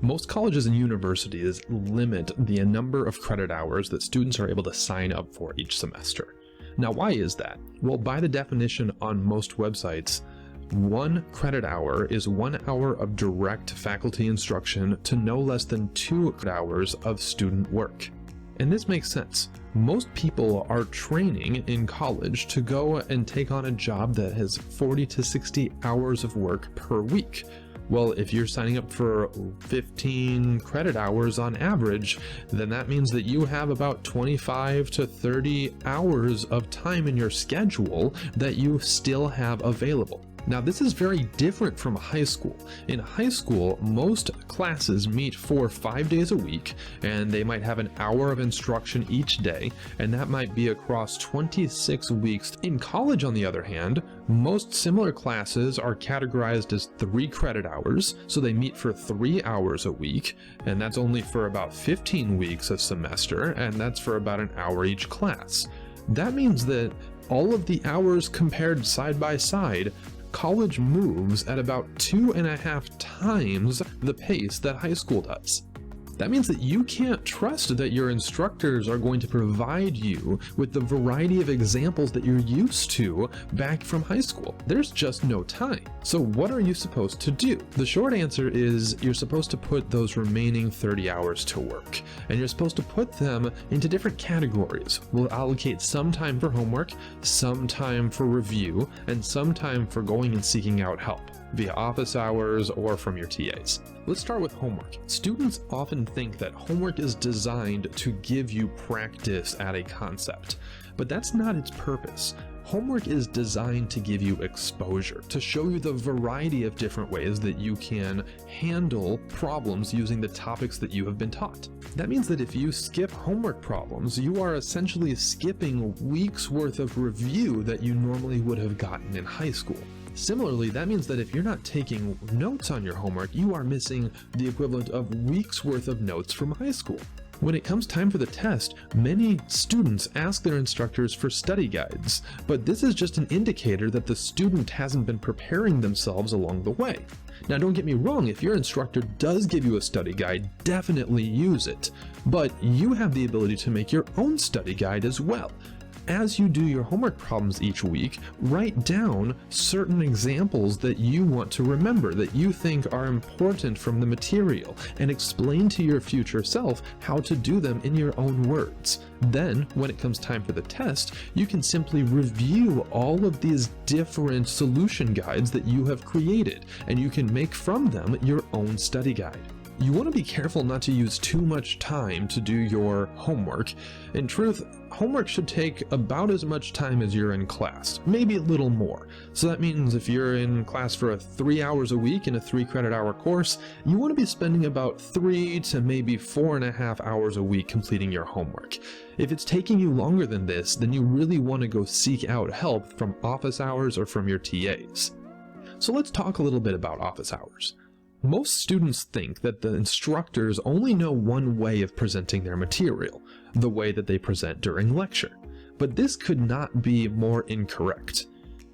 Most colleges and universities limit the number of credit hours that students are able to sign up for each semester. Now, why is that? Well, by the definition on most websites, 1 credit hour is 1 hour of direct faculty instruction to no less than 2 hours of student work. And this makes sense. Most people are training in college to go and take on a job that has 40 to 60 hours of work per week. Well, if you're signing up for 15 credit hours on average, then that means that you have about 25 to 30 hours of time in your schedule that you still have available. Now, this is very different from high school. In high school, most classes meet for 5 days a week, and they might have an hour of instruction each day, and that might be across 26 weeks. In college, on the other hand, most similar classes are categorized as 3 credit hours, so they meet for 3 hours a week, and that's only for about 15 weeks a semester, and that's for about an hour each class. That means that all of the hours compared side by side, college moves at about 2.5 times the pace that high school does. That means that you can't trust that your instructors are going to provide you with the variety of examples that you're used to back from high school. There's just no time. So what are you supposed to do? The short answer is you're supposed to put those remaining 30 hours to work, and you're supposed to put them into different categories. We'll allocate some time for homework, some time for review, and some time for going and seeking out help via office hours or from your TAs. Let's start with homework. Students often think that homework is designed to give you practice at a concept, but that's not its purpose. Homework is designed to give you exposure, to show you the variety of different ways that you can handle problems using the topics that you have been taught. That means that if you skip homework problems, you are essentially skipping weeks worth of review that you normally would have gotten in high school. Similarly, that means that if you're not taking notes on your homework, you are missing the equivalent of weeks worth of notes from high school. When it comes time for the test, many students ask their instructors for study guides, but this is just an indicator that the student hasn't been preparing themselves along the way. Now, don't get me wrong, if your instructor does give you a study guide, definitely use it, but you have the ability to make your own study guide as well. As you do your homework problems each week, write down certain examples that you want to remember, that you think are important from the material, and explain to your future self how to do them in your own words. Then, when it comes time for the test, you can simply review all of these different solution guides that you have created, and you can make from them your own study guide. You want to be careful not to use too much time to do your homework. In truth, homework should take about as much time as you're in class, maybe a little more. So that means if you're in class for 3 hours a week in a 3 credit hour course, you want to be spending about 3 to maybe 4.5 hours a week completing your homework. If it's taking you longer than this, then you really want to go seek out help from office hours or from your TAs. So let's talk a little bit about office hours. Most students think that the instructors only know one way of presenting their material, the way that they present during lecture. But this could not be more incorrect.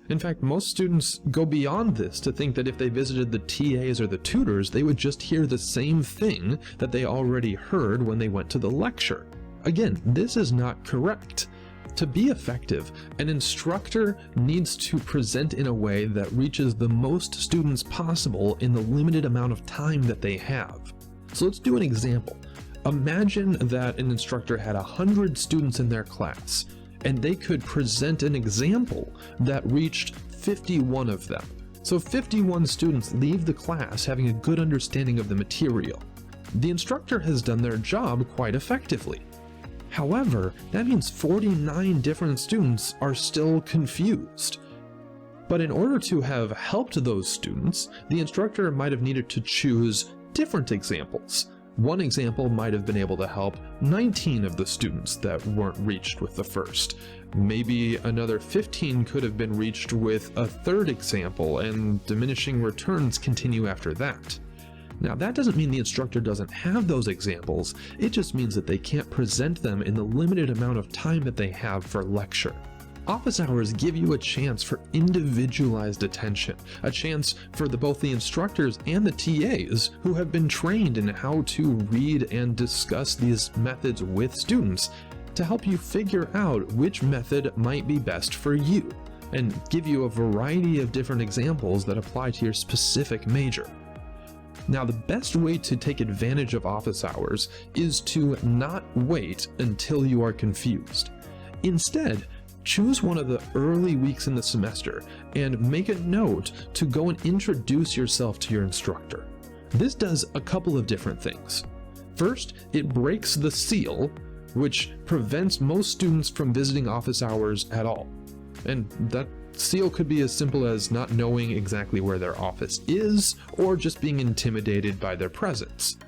In fact, most students go beyond this to think that if they visited the TAs or the tutors, they would just hear the same thing that they already heard when they went to the lecture. Again, this is not correct. To be effective, an instructor needs to present in a way that reaches the most students possible in the limited amount of time that they have. So let's do an example. Imagine that an instructor had 100 students in their class, and they could present an example that reached 51 of them. So 51 students leave the class having a good understanding of the material. The instructor has done their job quite effectively. However, that means 49 different students are still confused. But in order to have helped those students, the instructor might have needed to choose different examples. One example might have been able to help 19 of the students that weren't reached with the first. Maybe another 15 could have been reached with a third example, and diminishing returns continue after that. Now, that doesn't mean the instructor doesn't have those examples, it just means that they can't present them in the limited amount of time that they have for lecture. Office hours give you a chance for individualized attention, a chance for both the instructors and the TAs who have been trained in how to read and discuss these methods with students to help you figure out which method might be best for you, and give you a variety of different examples that apply to your specific major. Now, the best way to take advantage of office hours is to not wait until you are confused. Instead, choose one of the early weeks in the semester and make a note to go and introduce yourself to your instructor. This does a couple of different things. First, it breaks the seal, which prevents most students from visiting office hours at all. And that seal could be as simple as not knowing exactly where their office is, or just being intimidated by their presence.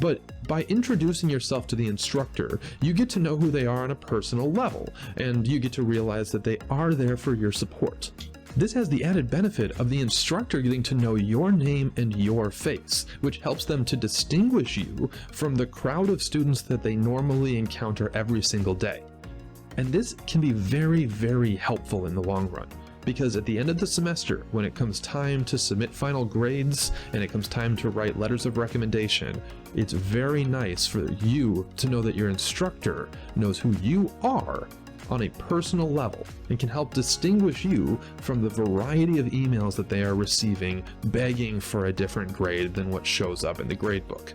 But by introducing yourself to the instructor, you get to know who they are on a personal level, and you get to realize that they are there for your support. This has the added benefit of the instructor getting to know your name and your face, which helps them to distinguish you from the crowd of students that they normally encounter every single day. And this can be very, very helpful in the long run, because at the end of the semester, when it comes time to submit final grades and it comes time to write letters of recommendation, it's very nice for you to know that your instructor knows who you are on a personal level and can help distinguish you from the variety of emails that they are receiving begging for a different grade than what shows up in the gradebook.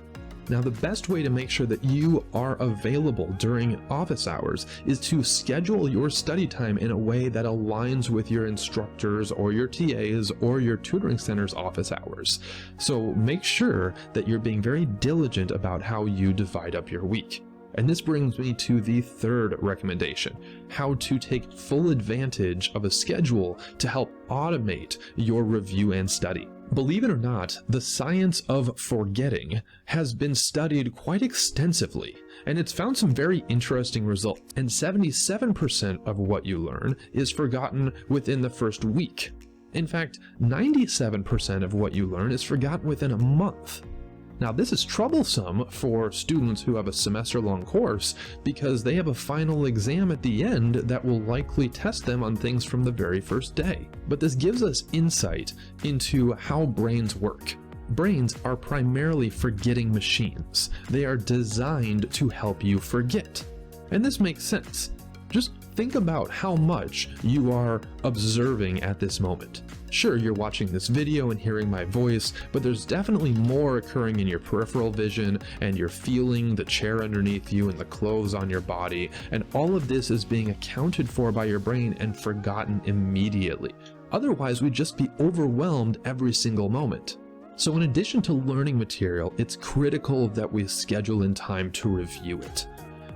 Now, the best way to make sure that you are available during office hours is to schedule your study time in a way that aligns with your instructors or your TAs or your tutoring center's office hours. So make sure that you're being very diligent about how you divide up your week. And this brings me to the third recommendation: how to take full advantage of a schedule to help automate your review and study. Believe it or not, the science of forgetting has been studied quite extensively, and it's found some very interesting results. And 77% of what you learn is forgotten within the first week. In fact, 97% of what you learn is forgotten within a month. Now, this is troublesome for students who have a semester-long course because they have a final exam at the end that will likely test them on things from the very first day. But this gives us insight into how brains work. Brains are primarily forgetting machines. They are designed to help you forget. And this makes sense. Just think about how much you are observing at this moment. Sure, you're watching this video and hearing my voice, but there's definitely more occurring in your peripheral vision, and you're feeling the chair underneath you and the clothes on your body, and all of this is being accounted for by your brain and forgotten immediately. Otherwise, we'd just be overwhelmed every single moment. So in addition to learning material, it's critical that we schedule in time to review it.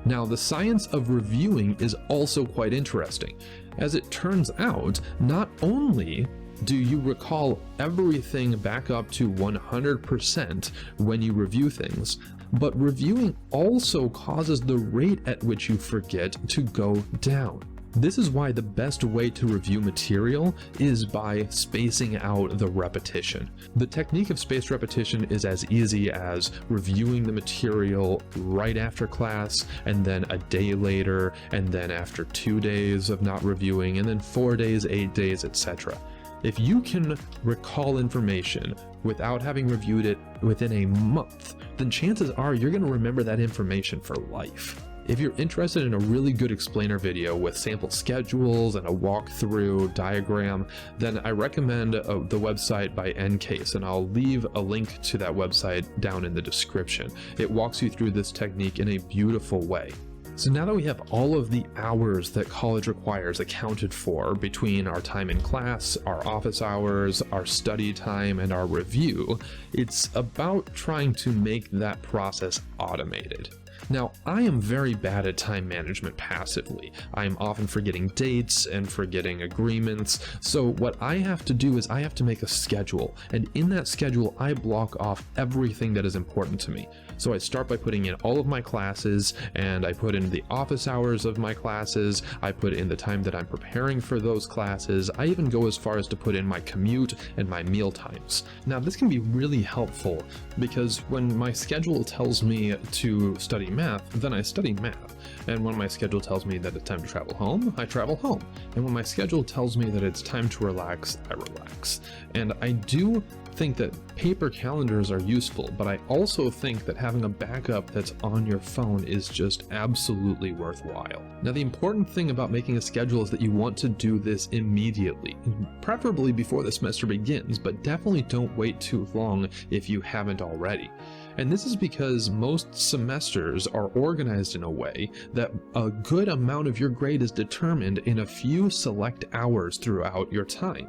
Now, the science of reviewing is also quite interesting. As it turns out, not only do you recall everything back up to 100% when you review things, but reviewing also causes the rate at which you forget to go down. This is why the best way to review material is by spacing out the repetition. The technique of spaced repetition is as easy as reviewing the material right after class, and then a day later, and then after 2 days of not reviewing, and then 4 days, 8 days, etc. If you can recall information without having reviewed it within a month, then chances are you're going to remember that information for life. If you're interested in a really good explainer video with sample schedules and a walkthrough diagram, then I recommend the website by Ncase, and I'll leave a link to that website down in the description. It walks you through this technique in a beautiful way. So now that we have all of the hours that college requires accounted for between our time in class, our office hours, our study time, and our review, it's about trying to make that process automated. Now, I am very bad at time management passively. I'm often forgetting dates and forgetting agreements. So what I have to do is I have to make a schedule, and in that schedule, I block off everything that is important to me. So I start by putting in all of my classes, and I put in the office hours of my classes. I put in the time that I'm preparing for those classes. I even go as far as to put in my commute and my meal times. Now, this can be really helpful because when my schedule tells me to study study math, then I study math. And when my schedule tells me that it's time to travel home, I travel home. And when my schedule tells me that it's time to relax, I relax. And I do think that paper calendars are useful, but I also think that having a backup that's on your phone is just absolutely worthwhile. Now, the important thing about making a schedule is that you want to do this immediately, preferably before the semester begins, but definitely don't wait too long if you haven't already. And this is because most semesters are organized in a way that a good amount of your grade is determined in a few select hours throughout your time.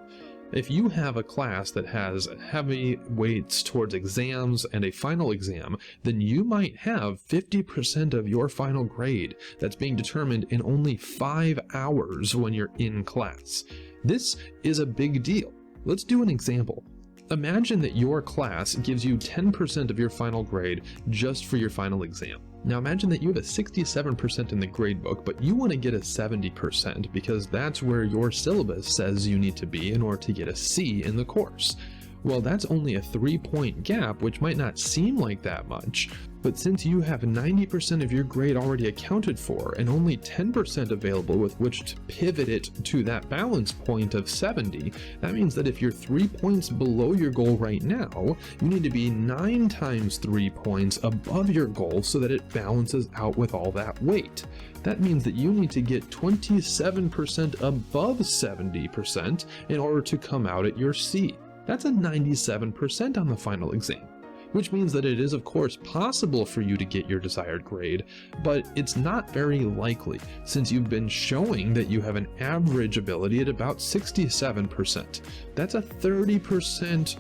If you have a class that has heavy weights towards exams and a final exam, then you might have 50% of your final grade that's being determined in only 5 hours when you're in class. This is a big deal. Let's do an example. Imagine that your class gives you 10% of your final grade just for your final exam. Now imagine that you have a 67% in the gradebook, but you want to get a 70% because that's where your syllabus says you need to be in order to get a C in the course. Well, that's only a 3-point gap, which might not seem like that much, but since you have 90% of your grade already accounted for and only 10% available with which to pivot it to that balance point of 70, that means that if you're 3 points below your goal right now, you need to be 9 times 3 points above your goal so that it balances out with all that weight. That means that you need to get 27% above 70% in order to come out at your C. That's a 97% on the final exam, which means that it is of course possible for you to get your desired grade, but it's not very likely since you've been showing that you have an average ability at about 67%. That's a 30%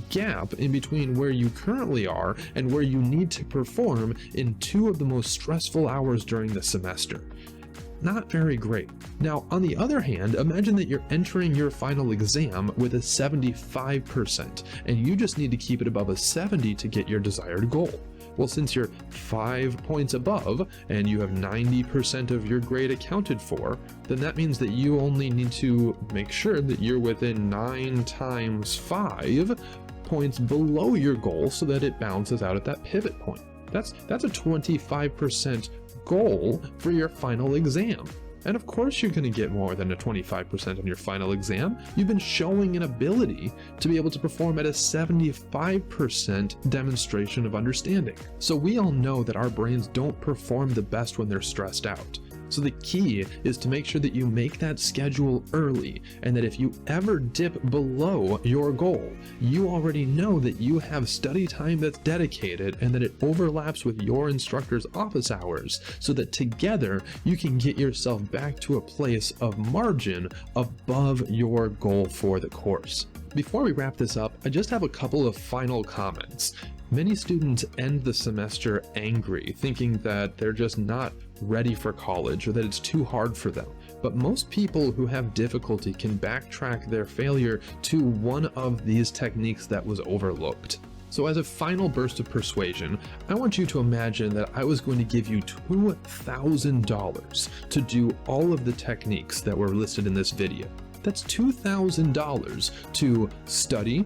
gap in between where you currently are and where you need to perform in 2 of the most stressful hours during the semester. Not very great. Now, on the other hand, imagine that you're entering your final exam with a 75%, and you just need to keep it above a 70 to get your desired goal. Well, since you're 5 points above and you have 90% of your grade accounted for, then that means that you only need to make sure that you're within 9 times 5 points below your goal so that it balances out at that pivot point. That's a 25% goal for your final exam. And of course you're going to get more than a 25% on your final exam. You've been showing an ability to be able to perform at a 75% demonstration of understanding. So we all know that our brains don't perform the best when they're stressed out. So the key is to make sure that you make that schedule early, and that if you ever dip below your goal, you already know that you have study time that's dedicated and that it overlaps with your instructor's office hours, so that together you can get yourself back to a place of margin above your goal for the course. Before we wrap this up, I just have a couple of final comments. Many students end the semester angry, thinking that they're just not ready for college or that it's too hard for them. But most people who have difficulty can backtrack their failure to one of these techniques that was overlooked. So as a final burst of persuasion, I want you to imagine that I was going to give you $2,000 to do all of the techniques that were listed in this video. That's $2,000 to study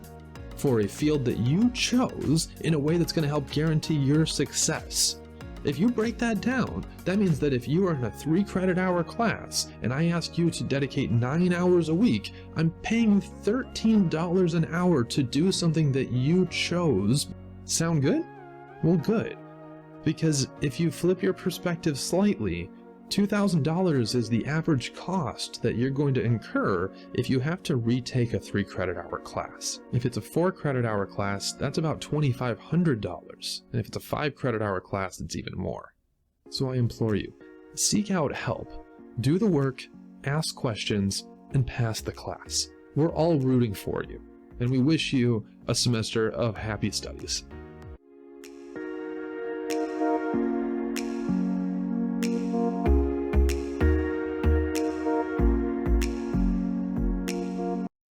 for a field that you chose in a way that's going to help guarantee your success. If you break that down, that means that if you are in a 3 credit hour class and I ask you to dedicate 9 hours a week, I'm paying $13 an hour to do something that you chose. Sound good? Well, good. Because if you flip your perspective slightly, $2,000 is the average cost that you're going to incur if you have to retake a 3 credit hour class. If it's a 4 credit hour class, that's about $2,500. And if it's a 5 credit hour class, it's even more. So I implore you, seek out help, do the work, ask questions, and pass the class. We're all rooting for you, and we wish you a semester of happy studies.